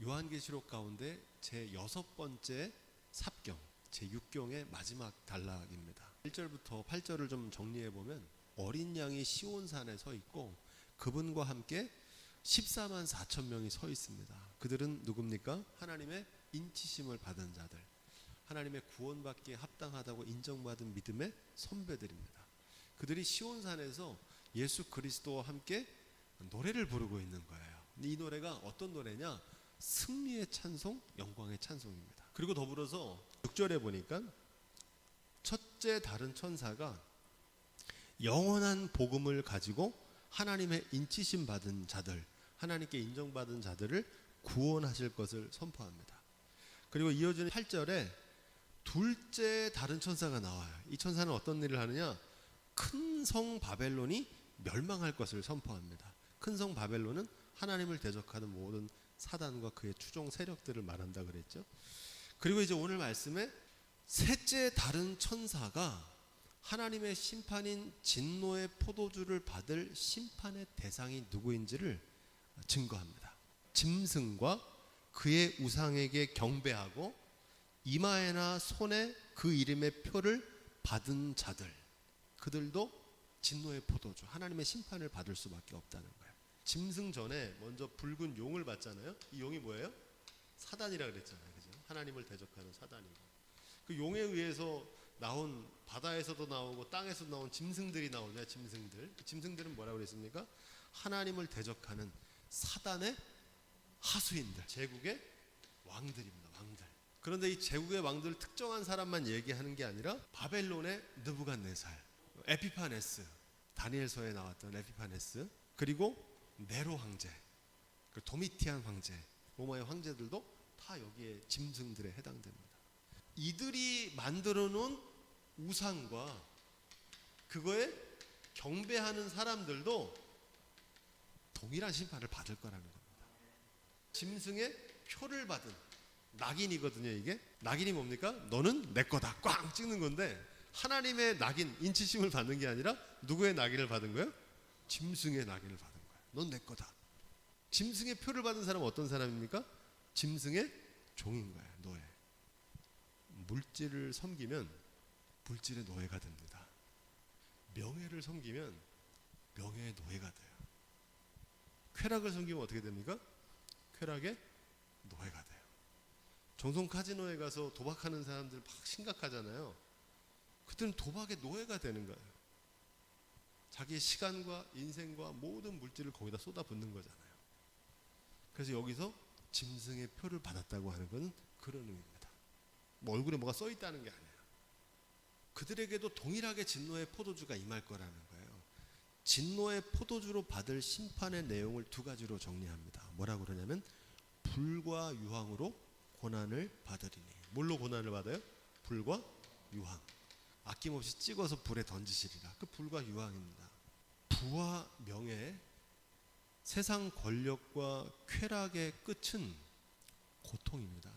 요한계시록 가운데 제6번째 삽경, 제6경의 마지막 단락입니다. 1절부터 8절을 좀 정리해보면 어린 양이 시온산에 서 있고 그분과 함께 14만 4천 명이 서 있습니다. 그들은 누굽니까? 하나님의 인치심을 받은 자들, 하나님의 구원받기에 합당하다고 인정받은 믿음의 선배들입니다. 그들이 시온산에서 예수 그리스도와 함께 노래를 부르고 있는 거예요. 이 노래가 어떤 노래냐? 승리의 찬송, 영광의 찬송입니다. 그리고 더불어서 6절에 보니까 첫째 다른 천사가 영원한 복음을 가지고 하나님의 인치심 받은 자들, 하나님께 인정받은 자들을 구원하실 것을 선포합니다. 그리고 이어지는 8절에 둘째 다른 천사가 나와요. 이 천사는 어떤 일을 하느냐? 큰 성 바벨론이 멸망할 것을 선포합니다. 큰 성 바벨론은 하나님을 대적하는 모든 사단과 그의 추종 세력들을 말한다 그랬죠. 그리고 이제 오늘 말씀에 셋째 다른 천사가 하나님의 심판인 진노의 포도주를 받을 심판의 대상이 누구인지를 증거합니다. 짐승과 그의 우상에게 경배하고 이마에나 손에 그 이름의 표를 받은 자들, 그들도 진노의 포도주, 하나님의 심판을 받을 수밖에 없다는 거예요. 짐승 전에 먼저 붉은 용을 봤잖아요. 이 용이 뭐예요? 사단이라 그랬잖아요. 그죠? 하나님을 대적하는 사단이고, 그 용에 의해서 나온, 바다에서도 나오고 땅에서도 나온 짐승들이 나오냐. 짐승들은 뭐라고 그랬습니까? 하나님을 대적하는 사단의 하수인들, 제국의 왕들입니다. 왕들. 그런데 이 제국의 왕들 특정한 사람만 얘기하는 게 아니라 바벨론의 느부갓네살, 에피파네스, 다니엘서에 나왔던 에피파네스, 그리고 네로 황제, 도미티안 황제, 로마의 황제들도 다 여기에 짐승들에 해당됩니다. 이들이 만들어 놓은 우상과 그거에 경배하는 사람들도 동일한 심판을 받을 거라는 겁니다. 짐승의 표를 받은 낙인이거든요. 이게 낙인이 뭡니까? 너는 내 거다 꽝 찍는 건데, 하나님의 낙인, 인치심을 받는 게 아니라 누구의 낙인을 받은 거예요? 짐승의 낙인을 받은 거예요. 넌 내 거다. 짐승의 표를 받은 사람은 어떤 사람입니까? 짐승의 종인 거예요. 노예. 물질을 섬기면 물질의 노예가 됩니다. 명예를 섬기면 명예의 노예가 돼요. 쾌락을 섬기면 어떻게 됩니까? 쾌락의 노예가 돼요. 정성 카지노에 가서 도박하는 사람들 막 심각하잖아요. 그들은 도박의 노예가 되는 거예요. 자기의 시간과 인생과 모든 물질을 거기다 쏟아붓는 거잖아요. 그래서 여기서 짐승의 표를 받았다고 하는 것은 그런 의미입니다. 뭐 얼굴에 뭐가 써 있다는 게 아니에요. 그들에게도 동일하게 진노의 포도주가 임할 거라는 거예요. 진노의 포도주로 받을 심판의 내용을 두 가지로 정리합니다. 뭐라고 그러냐면 불과 유황으로 고난을 받으리니. 뭘로 고난을 받아요? 불과 유황. 아낌없이 찍어서 불에 던지시리라. 그 불과 유황입니다. 부와 명예, 세상 권력과 쾌락의 끝은 고통입니다.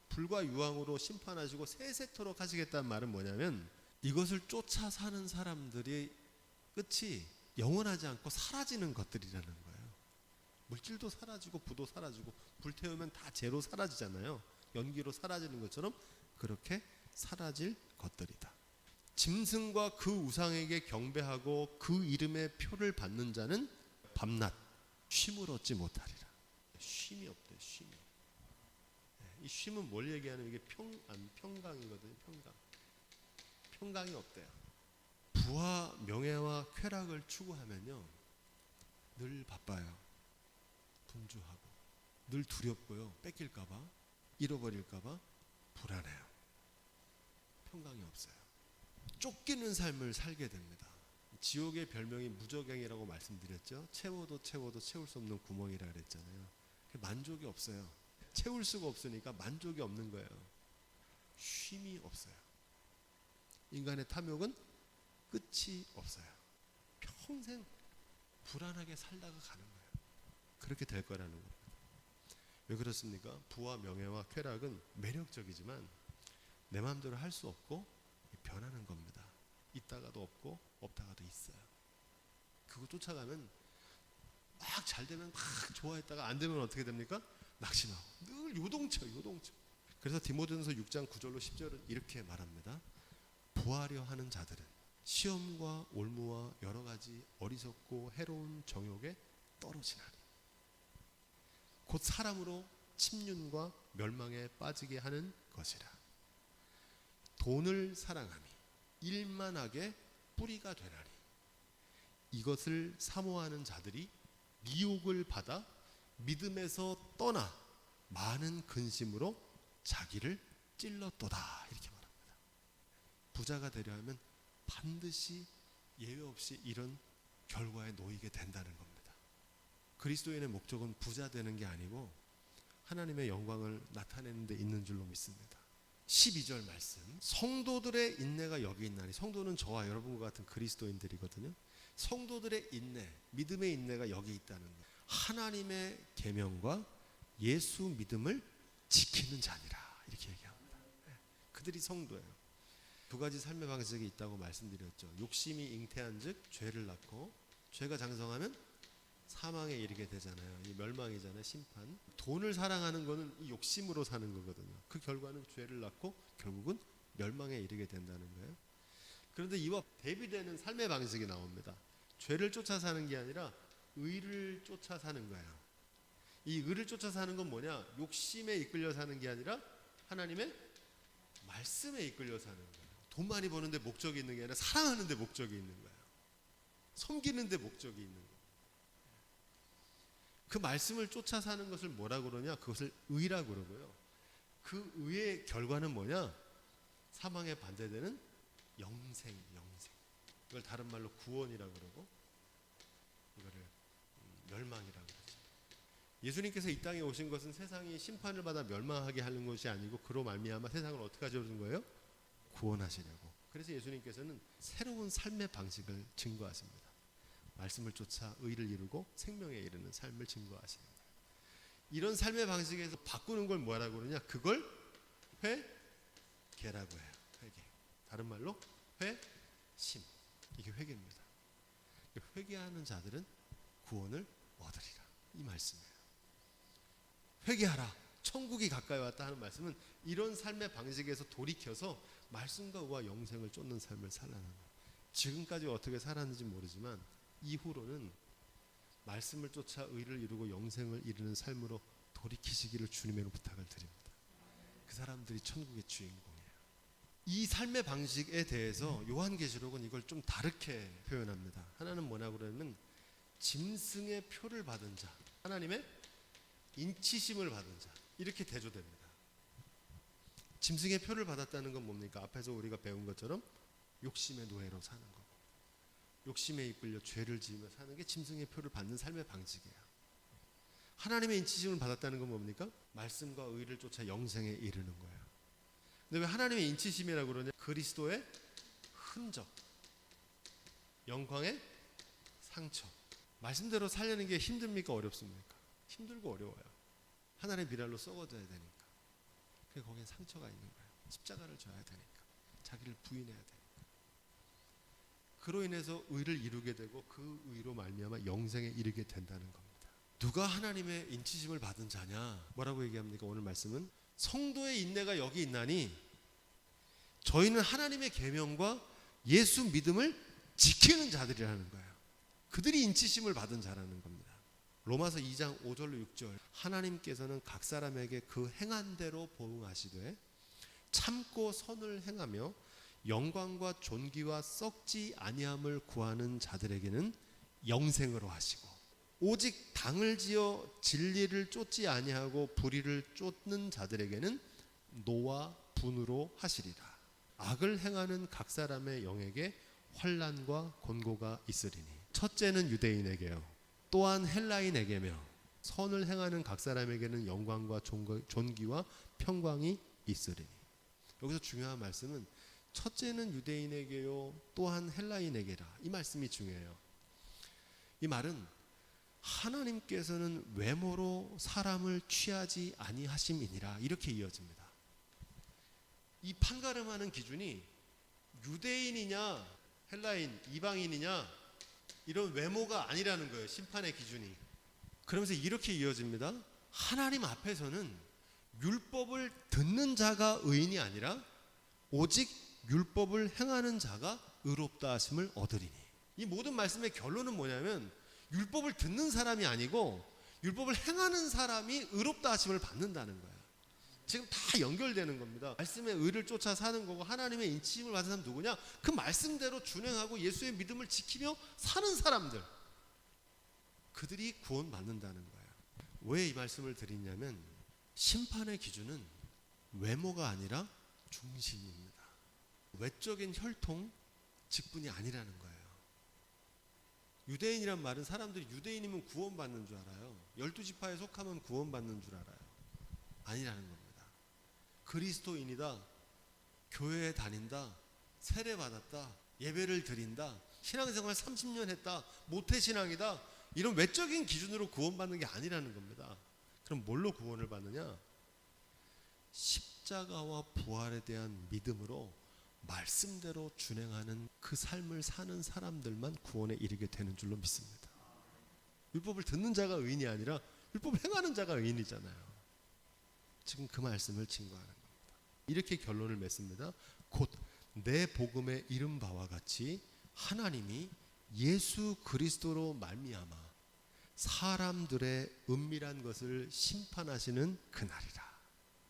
불과 유황으로 심판하시고 세세토록 하시겠다는 말은 뭐냐면 이것을 쫓아 사는 사람들의 끝이 영원하지 않고 사라지는 것들이라는 거예요. 물질도 사라지고 부도 사라지고 불태우면 다 재로 사라지잖아요. 연기로 사라지는 것처럼 그렇게 사라질 것들이다. 짐승과 그 우상에게 경배하고 그 이름의 표를 받는 자는 밤낮 쉼을 얻지 못하리라. 쉼이 없대요. 쉼이. 이 쉼은 뭘 얘기하는, 이게 평강이거든요. 평강이 없대요. 부와 명예와 쾌락을 추구하면요 늘 바빠요. 분주하고 늘 두렵고요. 뺏길까봐, 잃어버릴까봐 불안해요. 평강이 없어요. 쫓기는 삶을 살게 됩니다. 지옥의 별명이 무저갱이라고 말씀드렸죠. 채워도 채울 수 없는 구멍이라 그랬잖아요. 만족이 없어요. 채울 수가 없으니까 만족이 없는 거예요. 쉼이 없어요. 인간의 탐욕은 끝이 없어요. 평생 불안하게 살다가 가는 거예요. 그렇게 될 거라는 겁니다. 왜 그렇습니까? 부와 명예와 쾌락은 매력적이지만 내 마음대로 할 수 없고 변하는 겁니다. 있다가도 없고 없다가도 있어요. 그거 쫓아가면 막 잘 되면 막 좋아했다가 안 되면 어떻게 됩니까? 낙심하고 늘 요동쳐. 그래서 디모데전서 6장 9절로 10절은 이렇게 말합니다. 부하려 하는 자들은 시험과 올무와 여러 가지 어리석고 해로운 정욕에 떨어지나니 곧 사람으로 침륜과 멸망에 빠지게 하는 것이라. 돈을 사랑함이 일만하게 뿌리가 되나니 이것을 사모하는 자들이 미혹을 받아 믿음에서 떠나 많은 근심으로 자기를 찔렀도다. 이렇게 말합니다. 부자가 되려 하면 반드시 예외 없이 이런 결과에 놓이게 된다는 겁니다. 그리스도인의 목적은 부자 되는 게 아니고 하나님의 영광을 나타내는 데 있는 줄로 믿습니다. 12절 말씀, 성도들의 인내가 여기 있나니, 성도는 저와 여러분과 같은 그리스도인들이거든요. 성도들의 인내, 믿음의 인내가 여기 있다는 거예요. 하나님의 계명과 예수 믿음을 지키는 자니라, 이렇게 얘기합니다. 그들이 성도예요. 두 가지 삶의 방식이 있다고 말씀드렸죠. 욕심이 잉태한 즉 죄를 낳고, 죄가 장성하면 사망에 이르게 되잖아요. 이 멸망이잖아요. 심판. 돈을 사랑하는 거는 이 욕심으로 사는 거거든요. 그 결과는 죄를 낳고 결국은 멸망에 이르게 된다는 거예요. 그런데 이와 대비되는 삶의 방식이 나옵니다. 죄를 쫓아 사는 게 아니라 의를 쫓아 사는 거예요. 이 의를 쫓아 사는 건 뭐냐? 욕심에 이끌려 사는 게 아니라 하나님의 말씀에 이끌려 사는 거예요. 돈 많이 버는데 목적이 있는 게 아니라 사랑하는 데 목적이 있는 거예요. 섬기는 데 목적이 있는 거예요. 그 말씀을 쫓아 사는 것을 뭐라고 그러냐? 그것을 의라고 그러고요. 그 의의 결과는 뭐냐? 사망에 반대되는 영생. 이걸 다른 말로 구원이라고 그러고, 이거를 멸망이라고 그러죠. 예수님께서 이 땅에 오신 것은 세상이 심판을 받아 멸망하게 하는 것이 아니고 그로 말미암아 세상을 어떻게 하시는 거예요? 구원하시려고. 그래서 예수님께서는 새로운 삶의 방식을 증거하십니다. 말씀을 쫓아 의를 이루고 생명에 이르는 삶을 증거하시는 거예요. 이런 삶의 방식에서 바꾸는 걸 뭐라고 그러냐? 그걸 회개라고 해요. 회개. 다른 말로 회심. 이게 회개입니다. 회개하는 자들은 구원을 얻으리라. 이 말씀이에요. 회개하라. 천국이 가까이 왔다 하는 말씀은 이런 삶의 방식에서 돌이켜서 말씀과 의와 영생을 쫓는 삶을 살라는 거예요. 지금까지 어떻게 살았는지 모르지만 이후로는 말씀을 쫓아 의를 이루고 영생을 이루는 삶으로 돌이키시기를 주님의 부탁을 드립니다. 그 사람들이 천국의 주인공이에요. 이 삶의 방식에 대해서 요한계시록은 이걸 좀 다르게 표현합니다. 하나는 뭐냐고 그러면 짐승의 표를 받은 자, 하나님의 인치심을 받은 자, 이렇게 대조됩니다. 짐승의 표를 받았다는 건 뭡니까? 앞에서 우리가 배운 것처럼 욕심의 노예로 사는 거고, 욕심에 이끌려 죄를 지으며 사는 게 짐승의 표를 받는 삶의 방식이에요. 하나님의 인치심을 받았다는 건 뭡니까? 말씀과 의를 쫓아 영생에 이르는 거예요. 근데 왜 하나님의 인치심이라고 그러냐? 그리스도의 흔적, 영광의 상처. 말씀대로 살려는 게 힘듭니까? 어렵습니까? 힘들고 어려워요. 하나님의 미랄로 썩어져야 되니까. 그래서 거기에 상처가 있는 거예요. 십자가를 져야 되니까. 자기를 부인해야 되니까. 그로 인해서 의를 이루게 되고 그 의로 말미암아 영생에 이르게 된다는 겁니다. 누가 하나님의 인치심을 받은 자냐? 뭐라고 얘기합니까? 오늘 말씀은 성도의 인내가 여기 있나니 저희는 하나님의 계명과 예수 믿음을 지키는 자들이라는 거예요. 그들이 인치심을 받은 자라는 겁니다. 로마서 2장 5절로 6절, 하나님께서는 각 사람에게 그 행한 대로 보응하시되 참고 선을 행하며 영광과 존귀와 썩지 아니함을 구하는 자들에게는 영생으로 하시고, 오직 당을 지어 진리를 쫓지 아니하고 불의를 쫓는 자들에게는 노와 분으로 하시리라. 악을 행하는 각 사람의 영에게 환난과 곤고가 있으리니 첫째는 유대인에게요 또한 헬라인에게며 선을 행하는 각 사람에게는 영광과 존귀와 평강이 있으리니. 여기서 중요한 말씀은 첫째는 유대인에게요 또한 헬라인에게라, 이 말씀이 중요해요. 이 말은 하나님께서는 외모로 사람을 취하지 아니하심이니라, 이렇게 이어집니다. 이 판가름하는 기준이 유대인이냐 헬라인 이방인이냐 이런 외모가 아니라는 거예요. 심판의 기준이. 그러면서 이렇게 이어집니다. 하나님 앞에서는 율법을 듣는 자가 의인이 아니라 오직 율법을 행하는 자가 의롭다 하심을 얻으리니. 이 모든 말씀의 결론은 뭐냐면 율법을 듣는 사람이 아니고 율법을 행하는 사람이 의롭다 하심을 받는다는 거예요. 지금 다 연결되는 겁니다. 말씀의 의를 쫓아 사는 거고 하나님의 인치힘을 받은 사람 누구냐? 그 말씀대로 준행하고 예수의 믿음을 지키며 사는 사람들, 그들이 구원받는다는 거예요. 왜 이 말씀을 드리냐면 심판의 기준은 외모가 아니라 중심입니다. 외적인 혈통, 직분이 아니라는 거예요. 유대인이란 말은 사람들이 유대인이면 구원받는 줄 알아요. 12지파에 속하면 구원받는 줄 알아요. 아니라는 겁니다. 그리스도인이다, 교회에 다닌다, 세례받았다, 예배를 드린다, 신앙생활 30년 했다, 모태신앙이다, 이런 외적인 기준으로 구원받는 게 아니라는 겁니다. 그럼 뭘로 구원을 받느냐? 십자가와 부활에 대한 믿음으로 말씀대로 준행하는 그 삶을 사는 사람들만 구원에 이르게 되는 줄로 믿습니다. 율법을 듣는 자가 의인이 아니라 율법을 행하는 자가 의인이잖아요. 지금 그 말씀을 증거하는 겁니다. 이렇게 결론을 맺습니다. 곧 내 복음에 이른 바와 같이 하나님이 예수 그리스도로 말미암아 사람들의 은밀한 것을 심판하시는 그날이라.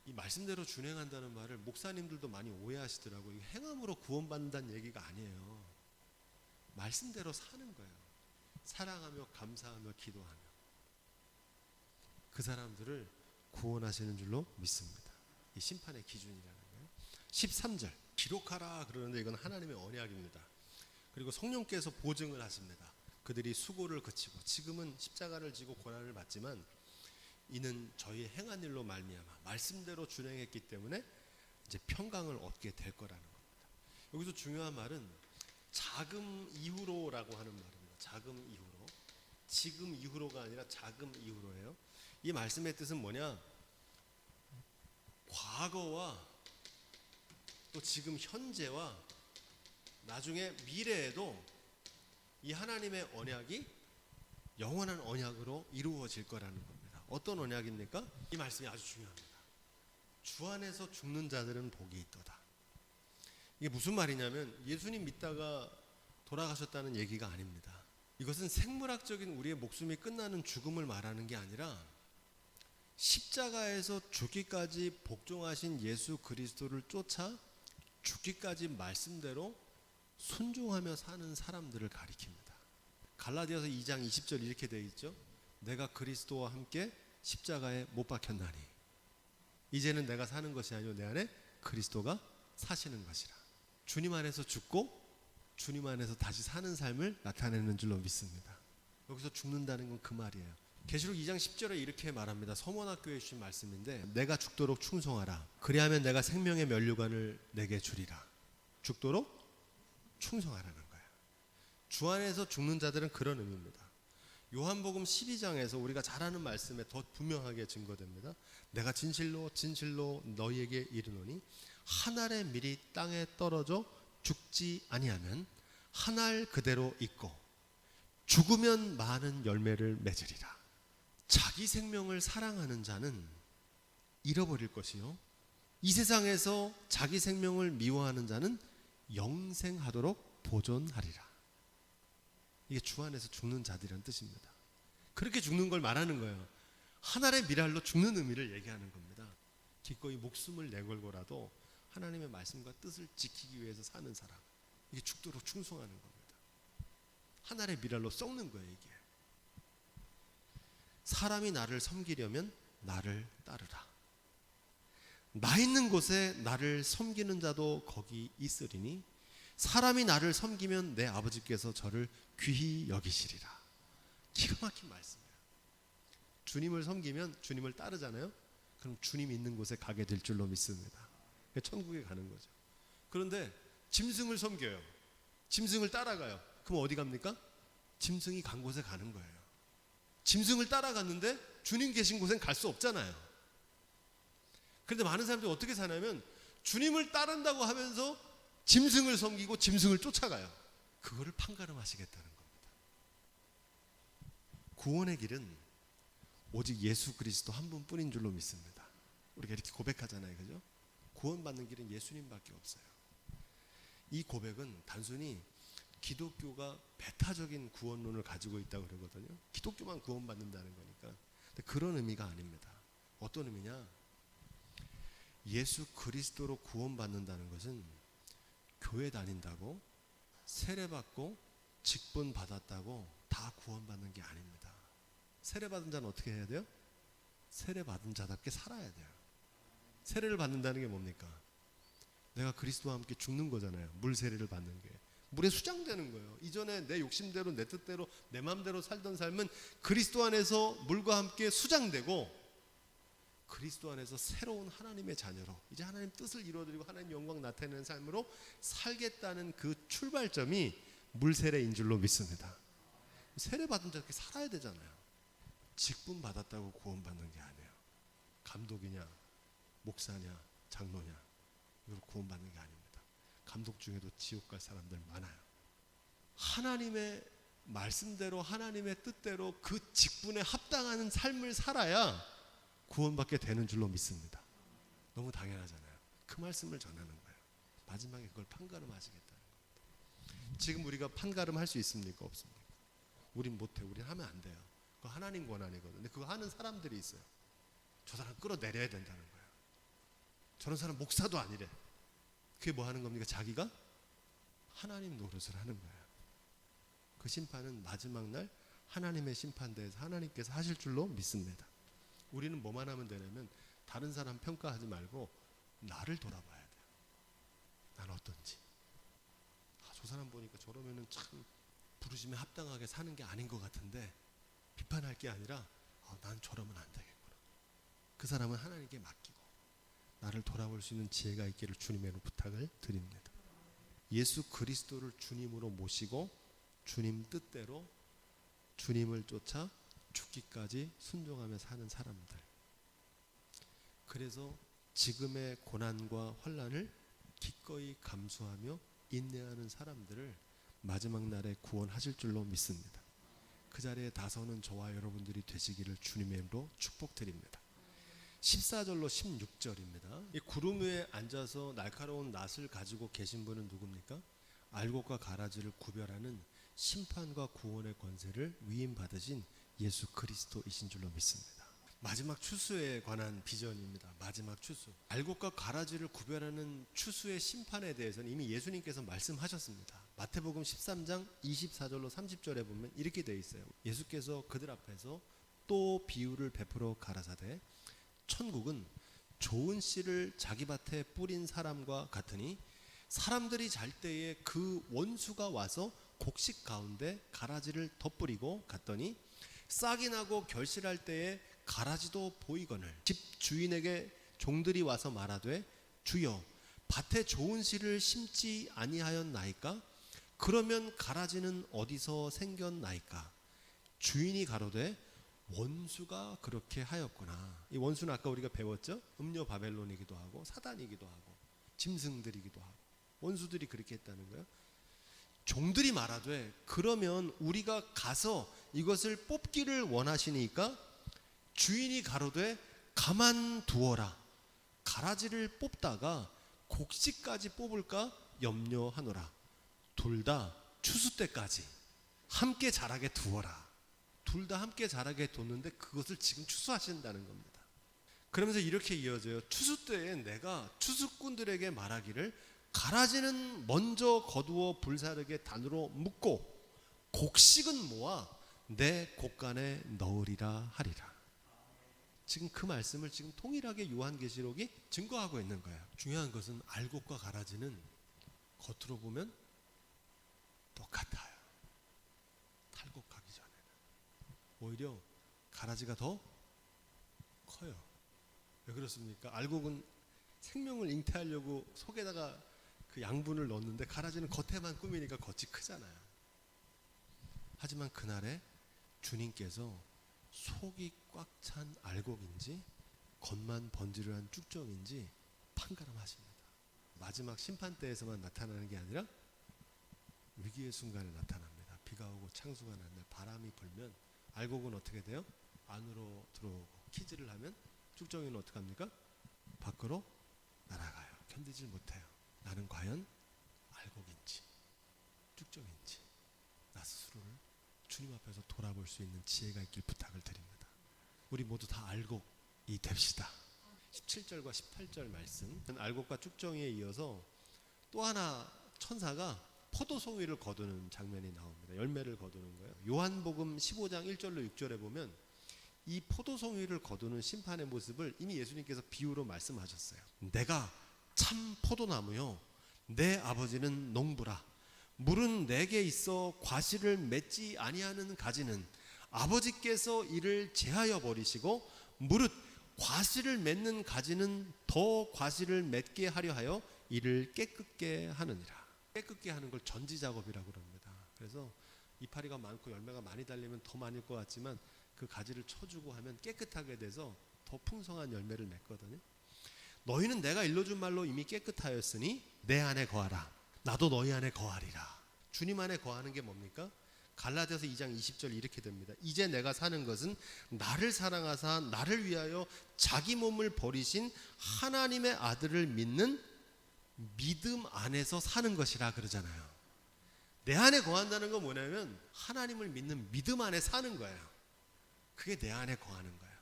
이 말씀대로 준행한다는 말을 목사님들도 많이 오해하시더라고요. 행함으로 구원받는다는 얘기가 아니에요. 말씀대로 사는 거예요. 사랑하며 감사하며 기도하며 그 사람들을 구원하시는 줄로 믿습니다. 이 심판의 기준이라는 거예요. 13절 기록하라 그러는데 이건 하나님의 언약입니다. 그리고 성령께서 보증을 하십니다. 그들이 수고를 그치고 지금은 십자가를 지고 고난을 받지만 이는 저희 행한 일로 말미암아 말씀대로 준행했기 때문에 이제 평강을 얻게 될 거라는 겁니다. 여기서 중요한 말은 자금 이후로라고 하는 말입니다. 자금 이후로. 지금 이후로가 아니라 자금 이후로예요. 이 말씀의 뜻은 뭐냐? 과거와 또 지금 현재와 나중에 미래에도 이 하나님의 언약이 영원한 언약으로 이루어질 거라는 겁니다. 어떤 언약입니까? 이 말씀이 아주 중요합니다. 주 안에서 죽는 자들은 복이 있도다. 이게 무슨 말이냐면 예수님 믿다가 돌아가셨다는 얘기가 아닙니다. 이것은 생물학적인 우리의 목숨이 끝나는 죽음을 말하는 게 아니라 십자가에서 죽기까지 복종하신 예수 그리스도를 쫓아 죽기까지 말씀대로 순종하며 사는 사람들을 가리킵니다. 갈라디아서 2장 20절 이렇게 되어 있죠. 내가 그리스도와 함께 십자가에 못 박혔나니 이제는 내가 사는 것이 아니요 내 안에 그리스도가 사시는 것이라. 주님 안에서 죽고 주님 안에서 다시 사는 삶을 나타내는 줄로 믿습니다. 여기서 죽는다는 건 그 말이에요. 계시록 2장 10절에 이렇게 말합니다. 서머나교회 주신 말씀인데 내가 죽도록 충성하라. 그리하면 내가 생명의 면류관을 내게 주리라. 죽도록 충성하라는 거예요. 주 안에서 죽는 자들은 그런 의미입니다. 요한복음 12장에서 우리가 잘 아는 말씀에 더 분명하게 증거됩니다. 내가 진실로 진실로 너희에게 이르노니 한 알의 밀이 땅에 떨어져 죽지 아니하면 한 알 그대로 있고 죽으면 많은 열매를 맺으리라. 자기 생명을 사랑하는 자는 잃어버릴 것이요 이 세상에서 자기 생명을 미워하는 자는 영생하도록 보존하리라. 이게 주 안에서 죽는 자들이란 뜻입니다. 그렇게 죽는 걸 말하는 거예요. 한 알의 밀알로 죽는 의미를 얘기하는 겁니다. 기꺼이 목숨을 내걸고라도 하나님의 말씀과 뜻을 지키기 위해서 사는 사람, 이게 죽도록 충성하는 겁니다. 한 알의 밀알로 썩는 거예요. 이게 사람이 나를 섬기려면 나를 따르라. 나 있는 곳에 나를 섬기는 자도 거기 있으리니 사람이 나를 섬기면 내 아버지께서 저를 귀히 여기시리라. 기가 막힌 말씀이에요. 주님을 섬기면 주님을 따르잖아요. 그럼 주님 있는 곳에 가게 될 줄로 믿습니다. 천국에 가는 거죠. 그런데 짐승을 섬겨요. 짐승을 따라가요. 그럼 어디 갑니까? 짐승이 간 곳에 가는 거예요. 짐승을 따라갔는데 주님 계신 곳엔 갈 수 없잖아요. 그런데 많은 사람들이 어떻게 사냐면 주님을 따른다고 하면서 짐승을 섬기고 짐승을 쫓아가요. 그거를 판가름하시겠다는 겁니다. 구원의 길은 오직 예수 그리스도 한 분뿐인 줄로 믿습니다. 우리가 이렇게 고백하잖아요, 그죠? 구원받는 길은 예수님밖에 없어요. 이 고백은 단순히 기독교가 배타적인 구원론을 가지고 있다고 그러거든요. 기독교만 구원받는다는 거니까. 근데 그런 의미가 아닙니다. 어떤 의미냐? 예수 그리스도로 구원받는다는 것은 교회 다닌다고 세례받고 직분 받았다고 다 구원받는 게 아닙니다. 세례받은 자는 어떻게 해야 돼요? 세례받은 자답게 살아야 돼요. 세례를 받는다는 게 뭡니까? 내가 그리스도와 함께 죽는 거잖아요. 물 세례를 받는 게. 물에 수장되는 거예요. 이전에 내 욕심대로 내 뜻대로 내 마음대로 살던 삶은 그리스도 안에서 물과 함께 수장되고 그리스도 안에서 새로운 하나님의 자녀로 이제 하나님 뜻을 이루어드리고 하나님 영광 나타내는 삶으로 살겠다는 그 출발점이 물세례인 줄로 믿습니다. 세례받은 자 이렇게 살아야 되잖아요. 직분 받았다고 구원받는 게 아니에요. 감독이냐 목사냐 장로냐 이걸 구원받는 게 아닙니다. 감독 중에도 지옥 갈 사람들 많아요. 하나님의 말씀대로 하나님의 뜻대로 그 직분에 합당한 삶을 살아야 구원받게 되는 줄로 믿습니다. 너무 당연하잖아요. 그 말씀을 전하는 거예요. 마지막에 그걸 판가름하시겠다는 겁니다. 지금 우리가 판가름 할 수 있습니까? 없습니까? 우린 못해. 우린 하면 안 돼요. 그거 하나님 권한이거든요. 근데 그거 하는 사람들이 있어요. 저 사람 끌어내려야 된다는 거예요. 저런 사람 목사도 아니래. 그게 뭐 하는 겁니까? 자기가 하나님 노릇을 하는 거예요. 그 심판은 마지막 날 하나님의 심판대에서 하나님께서 하실 줄로 믿습니다. 우리는 뭐만 하면 되냐면 다른 사람 평가하지 말고 나를 돌아봐야 돼요. 난 어떤지. 저 사람 보니까 저러면은 참 부르심에 합당하게 사는 게 아닌 것 같은데 비판할 게 아니라 난 저러면 안 되겠구나. 그 사람은 하나님께 맡기고 나를 돌아볼 수 있는 지혜가 있기를 주님의 부탁을 드립니다. 예수 그리스도를 주님으로 모시고 주님 뜻대로 주님을 쫓아 죽기까지 순종하며 사는 사람들. 그래서 지금의 고난과 환난을 기꺼이 감수하며 인내하는 사람들을 마지막 날에 구원하실 줄로 믿습니다. 그 자리에 다서는 저와 여러분들이 되시기를 주님의 이름으로 축복드립니다. 14절로 16절입니다. 이 구름 위에 앉아서 날카로운 낫을 가지고 계신 분은 누굽니까? 알곡과 가라지를 구별하는 심판과 구원의 권세를 위임받으신 예수 그리스도이신 줄로 믿습니다. 마지막 추수에 관한 비전입니다. 마지막 추수. 알곡과 가라지를 구별하는 추수의 심판에 대해서는 이미 예수님께서 말씀하셨습니다. 마태복음 13장 24절로 30절에 보면 이렇게 되어 있어요. 예수께서 그들 앞에서 또 비유를 베풀어 가라사대 천국은 좋은 씨를 자기 밭에 뿌린 사람과 같으니 사람들이 잘 때에 그 원수가 와서 곡식 가운데 가라지를 덧뿌리고 갔더니 싹이 나고 결실할 때에 가라지도 보이거늘 집 주인에게 종들이 와서 말하되 주여 밭에 좋은 씨를 심지 아니하였나이까? 그러면 가라지는 어디서 생겼나이까? 주인이 가로되 원수가 그렇게 하였구나. 이 원수는 아까 우리가 배웠죠? 음료 바벨론이기도 하고 사단이기도 하고 짐승들이기도 하고 원수들이 그렇게 했다는 거예요. 종들이 말하되 그러면 우리가 가서 이것을 뽑기를 원하시니까 주인이 가로되 가만두어라. 가라지를 뽑다가 곡식까지 뽑을까 염려하노라. 둘 다 추수 때까지 함께 자라게 두어라. 둘 다 함께 자라게 뒀는데 그것을 지금 추수하신다는 겁니다. 그러면서 이렇게 이어져요. 추수 때에 내가 추수꾼들에게 말하기를 가라지는 먼저 거두어 불사르게 단으로 묶고 곡식은 모아 내 곡간에 넣으리라 하리라. 지금 그 말씀을 지금 통일하게 요한계시록이 증거하고 있는 거예요. 중요한 것은 알곡과 가라지는 겉으로 보면 똑같아요. 탈곡하기 전에는 오히려 가라지가 더 커요. 왜 그렇습니까? 알곡은 생명을 잉태하려고 속에다가 그 양분을 넣었는데 가라지는 겉에만 꾸미니까 겉이 크잖아요. 하지만 그날에 주님께서 속이 꽉 찬 알곡인지 겉만 번지르한 쭉정인지 판가름하십니다. 마지막 심판 때에서만 나타나는 게 아니라 위기의 순간에 나타납니다. 비가 오고 창수가 난 날 바람이 불면 알곡은 어떻게 돼요? 안으로 들어오고 키즈를 하면 쭉정이는 어떻게 합니까? 밖으로 날아가요. 견디질 못해요. 나는 과연 알곡인지 쭉정인지 나 스스로를 주님 앞에서 돌아볼 수 있는 지혜가 있길 부탁을 드립니다. 우리 모두 다 알곡이 됩시다. 17절과 18절 말씀, 알곡과 쭉정이에 이어서 또 하나 천사가 포도송이를 거두는 장면이 나옵니다. 열매를 거두는 거예요. 요한복음 15장 1절로 6절에 보면 이 포도송이를 거두는 심판의 모습을 이미 예수님께서 비유로 말씀하셨어요. 내가 참 포도나무요 내 아버지는 농부라. 물은 내게 있어 과실을 맺지 아니하는 가지는 아버지께서 이를 제하여 버리시고 무릇 과실을 맺는 가지는 더 과실을 맺게 하려 하여 이를 깨끗게 하느니라. 깨끗게 하는 걸 전지작업이라고 합니다. 그래서 이파리가 많고 열매가 많이 달리면 더 많을 것 같지만 그 가지를 쳐주고 하면 깨끗하게 돼서 더 풍성한 열매를 맺거든요. 너희는 내가 일러준 말로 이미 깨끗하였으니 내 안에 거하라. 나도 너희 안에 거하리라. 주님 안에 거하는 게 뭡니까? 갈라디아서 2장 20절 이렇게 됩니다. 이제 내가 사는 것은 나를 사랑하사 나를 위하여 자기 몸을 버리신 하나님의 아들을 믿는 믿음 안에서 사는 것이라 그러잖아요. 내 안에 거한다는 건 뭐냐면 하나님을 믿는 믿음 안에 사는 거예요. 그게 내 안에 거하는 거예요.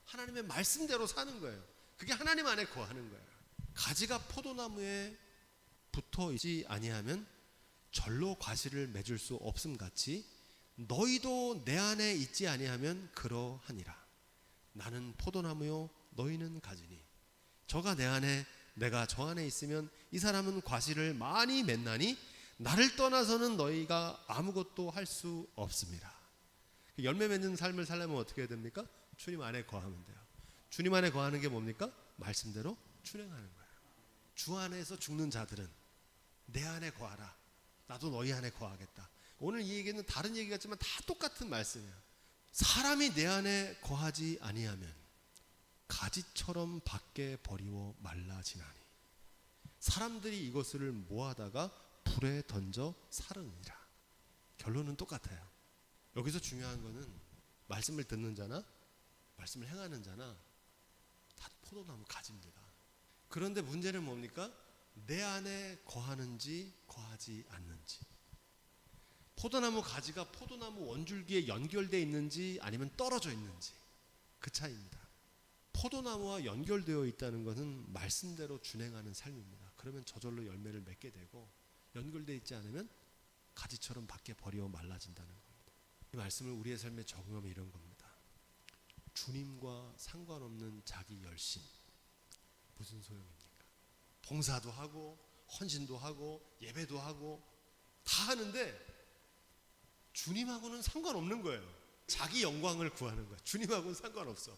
하나님의 말씀대로 사는 거예요. 그게 하나님 안에 거하는 거예요. 가지가 포도나무에 붙어 있지 아니하면 절로 과실을 맺을 수 없음 같이 너희도 내 안에 있지 아니하면 그러하니라. 나는 포도나무요 너희는 가지니 저가 내 안에 내가 저 안에 있으면 이 사람은 과실을 많이 맺나니 나를 떠나서는 너희가 아무것도 할 수 없습니다. 열매 맺는 삶을 살려면 어떻게 해야 됩니까? 주님 안에 거하면 돼요. 주님 안에 거하는 게 뭡니까? 말씀대로 준행하는 거예요. 주 안에서 죽는 자들은 내 안에 거하라. 나도 너희 안에 거하겠다. 오늘 이 얘기는 다른 얘기 같지만 다 똑같은 말씀이에요. 사람이 내 안에 거하지 아니하면 가지처럼 밖에 버리워 말라지나니 사람들이 이것을 모아다가 불에 던져 사르니라. 결론은 똑같아요. 여기서 중요한 거는 말씀을 듣는 자나 말씀을 행하는 자나 다 포도나무 가지입니다. 그런데 문제는 뭡니까? 내 안에 거하는지 거하지 않는지. 포도나무 가지가 포도나무 원줄기에 연결되어 있는지 아니면 떨어져 있는지 그 차이입니다. 포도나무와 연결되어 있다는 것은 말씀대로 준행하는 삶입니다. 그러면 저절로 열매를 맺게 되고 연결되어 있지 않으면 가지처럼 밖에 버리어 말라진다는 겁니다. 이 말씀을 우리의 삶에 적용하면 이런 겁니다. 주님과 상관없는 자기 열심 무슨 소용입니까? 봉사도 하고 헌신도 하고 예배도 하고 다 하는데 주님하고는 상관없는 거예요. 자기 영광을 구하는 거예요. 주님하고는 상관없어.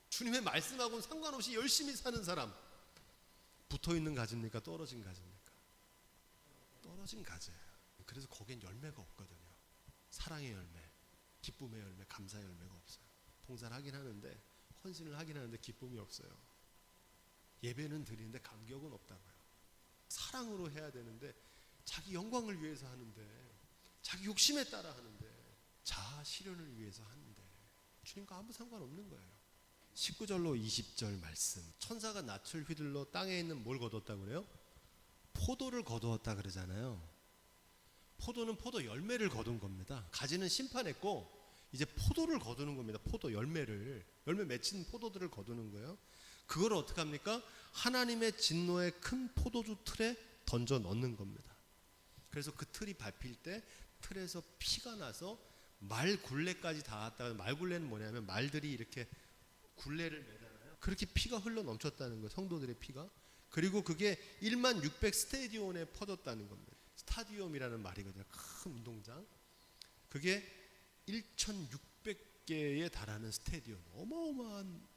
주님의 말씀하고는 상관없이 열심히 사는 사람 붙어있는 가지입니까? 떨어진 가지입니까? 떨어진 가지예요. 그래서 거기엔 열매가 없거든요. 사랑의 열매, 기쁨의 열매, 감사의 열매가 없어요. 봉사를 하긴 하는데 헌신을 하긴 하는데 기쁨이 없어요. 예배는 드리는데 감격은 없다고요. 사랑으로 해야 되는데 자기 영광을 위해서 하는데 자기 욕심에 따라 하는데 자아 실현을 위해서 하는데 주님과 아무 상관없는 거예요. 19절로 20절 말씀. 천사가 낯을 휘둘러 땅에 있는 뭘 거뒀다고 그래요? 포도를 거두었다 그러잖아요. 포도는 포도 열매를 거둔 겁니다. 가지는 심판했고 이제 포도를 거두는 겁니다. 포도 열매를, 열매 맺힌 포도들을 거두는 거예요. 그걸 어떻게 합니까? 하나님의 진노의 큰 포도주 틀에 던져 넣는 겁니다. 그래서 그 틀이 밟힐 때 틀에서 피가 나서 말 굴레까지 닿았다. 말 굴레는 뭐냐면 말들이 이렇게 굴레를 매잖아요. 그렇게 피가 흘러 넘쳤다는 거예요. 성도들의 피가. 그리고 그게 1만 600 스테디온에 퍼졌다는 겁니다. 스타디움이라는 말이거든요. 큰 운동장. 그게 1,600개에 달하는 스테디움. 어마어마한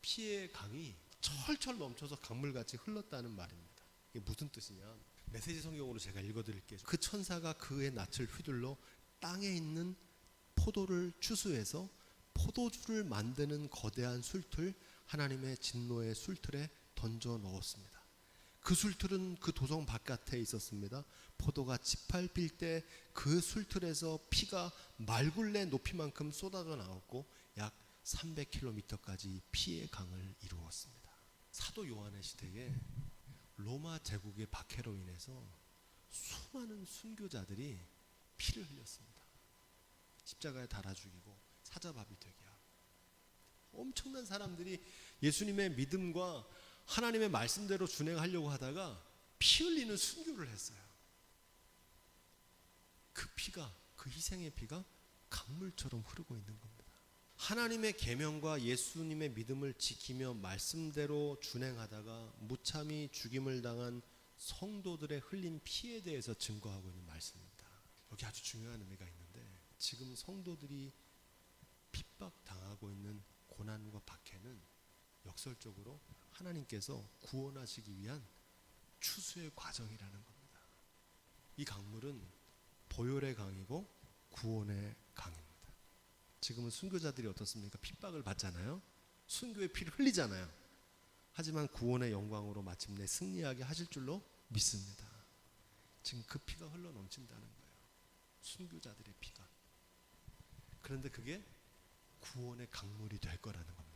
피의 강이 철철 넘쳐서 강물같이 흘렀다는 말입니다. 이게 무슨 뜻이냐? 메시지 성경으로 제가 읽어드릴게요. 그 천사가 그의 낯을 휘둘러 땅에 있는 포도를 추수해서 포도주를 만드는 거대한 술틀, 하나님의 진노의 술틀에 던져 넣었습니다. 그 술틀은 그 도성 바깥에 있었습니다. 포도가 짓밟힐 때 그 술틀에서 피가 말굴레 높이만큼 쏟아져 나왔고 약 300km까지 피의 강을 이루었습니다. 사도 요한의 시대에 로마 제국의 박해로 인해서 수많은 순교자들이 피를 흘렸습니다. 십자가에 달아 죽이고 사자밥이 되게 하고 엄청난 사람들이 예수님의 믿음과 하나님의 말씀대로 준행하려고 하다가 피 흘리는 순교를 했어요. 그 피가, 그 희생의 피가 강물처럼 흐르고 있는 겁니다. 하나님의 계명과 예수님의 믿음을 지키며 말씀대로 준행하다가 무참히 죽임을 당한 성도들의 흘린 피에 대해서 증거하고 있는 말씀입니다. 여기 아주 중요한 의미가 있는데 지금 성도들이 핍박당하고 있는 고난과 박해는 역설적으로 하나님께서 구원하시기 위한 추수의 과정이라는 겁니다. 이 강물은 보혈의 강이고 구원의 강입니다. 지금은 순교자들이 어떻습니까? 핍박을 받잖아요. 순교의 피를 흘리잖아요. 하지만 구원의 영광으로 마침내 승리하게 하실 줄로 믿습니다. 지금 그 피가 흘러 넘친다는 거예요. 순교자들의 피가. 그런데 그게 구원의 강물이 될 거라는 겁니다.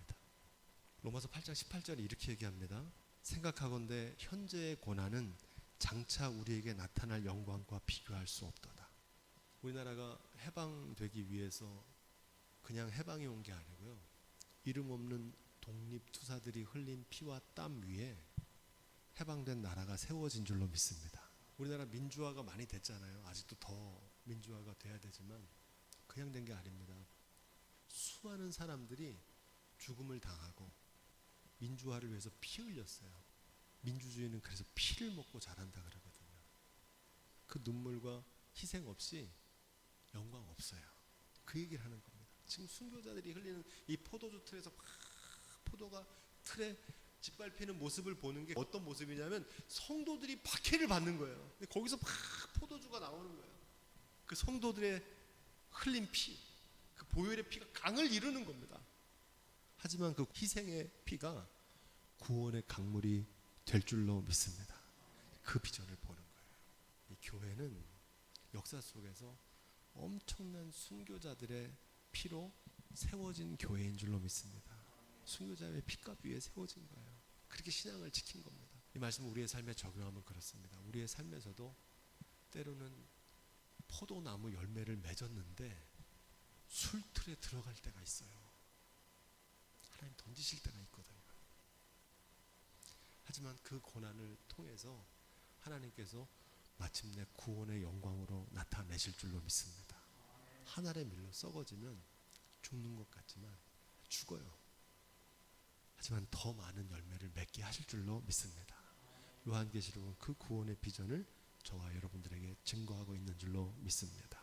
로마서 8장 18절에 이렇게 얘기합니다. 생각하건대 현재의 고난은 장차 우리에게 나타날 영광과 비교할 수 없도다. 우리나라가 해방되기 위해서 그냥 해방이 온 게 아니고요. 이름 없는 독립투사들이 흘린 피와 땀 위에 해방된 나라가 세워진 줄로 믿습니다. 우리나라 민주화가 많이 됐잖아요. 아직도 더 민주화가 돼야 되지만 그냥 된 게 아닙니다. 수많은 사람들이 죽음을 당하고 민주화를 위해서 피 흘렸어요. 민주주의는 그래서 피를 먹고 자란다 그러거든요. 그 눈물과 희생 없이 영광 없어요. 그 얘기를 하는 겁니다. 지금 순교자들이 흘리는 이 포도주 틀에서 막 포도가 틀에 짓밟히는 모습을 보는 게 어떤 모습이냐면 성도들이 박해를 받는 거예요. 근데 거기서 막 포도주가 나오는 거예요. 그 성도들의 흘린 피, 그 보혈의 피가 강을 이루는 겁니다. 하지만 그 희생의 피가 구원의 강물이 될 줄로 믿습니다. 그 비전을 보는 거예요. 이 교회는 역사 속에서 엄청난 순교자들의 피로 세워진 교회인 줄로 믿습니다. 순교자의 피값 위에 세워진 거예요. 그렇게 신앙을 지킨 겁니다. 이 말씀을 우리의 삶에 적용하면 그렇습니다. 우리의 삶에서도 때로는 포도나무 열매를 맺었는데 술틀에 들어갈 때가 있어요. 하나님 던지실 때가 있거든요. 하지만 그 고난을 통해서 하나님께서 마침내 구원의 영광으로 나타내실 줄로 믿습니다. 한 알의 밀로 썩어지면 죽는 것 같지만 죽어요. 하지만 더 많은 열매를 맺게 하실 줄로 믿습니다. 요한계시록은 그 구원의 비전을 저와 여러분들에게 증거하고 있는 줄로 믿습니다.